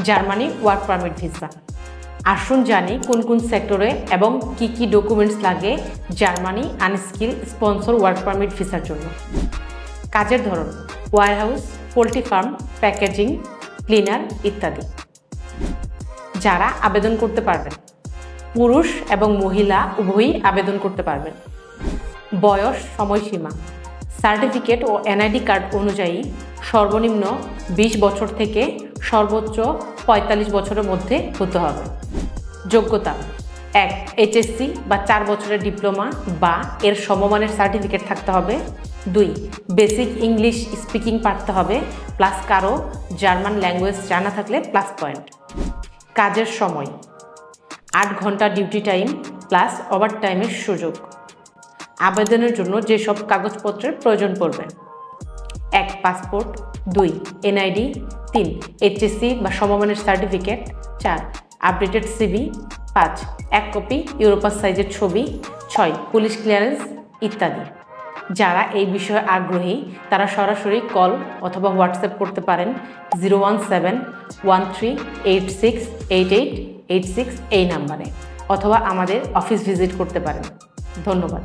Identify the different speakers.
Speaker 1: Germany work permit visa. আসুন জানি কোন কোন সেক্টরে এবং কি কি ডকুমেন্টস লাগে Germany unskilled sponsor work permit ভিসার জন্য। কাজের ধরন: warehouse, poultry farm, packaging, cleaner ইত্যাদি। যারা আবেদন করতে পারবেন: পুরুষ এবং মহিলা উভয়ই আবেদন করতে পারবেন। বয়স, সময়সীমা: সার্টিফিকেট ও এনআইডি কার্ড অনুযায়ী সর্বনিম্ন 20 বছর থেকে সর্বোচ্চ 45 বছরের মধ্যে হতে হবে। যোগ্যতা: 1. এইচএসসি বা 4 বছরের ডিপ্লোমা বা এর সমমানের সার্টিফিকেট থাকতে হবে। 2. বেসিক ইংলিশ স্পিকিং পারতে হবে, প্লাস কারো জার্মান ল্যাঙ্গুয়েজ জানা থাকলে প্লাস পয়েন্ট। কাজের সময়: 8 ঘন্টা ডিউটি টাইম প্লাস ওভার টাইমের সুযোগ। আবেদনের জন্য যেসব কাগজপত্রের প্রয়োজন পড়বে: 1. পাসপোর্ট, 2. এনআইডি, 3. এইচএসসি বা সমমানের certificate, 4. Updated CV, 5. 1 copy Europass সাইজের ছবি, 6. পুলিশ ক্লিয়ারেন্স ইত্যাদি। যারা এই বিষয়ে আগ্রহী তারা সরাসরি কল অথবা হোয়াটসঅ্যাপ করতে পারেন 01713868886 এই নাম্বারে, অথবা আমাদের অফিস ভিজিট করতে পারেন। ধন্যবাদ।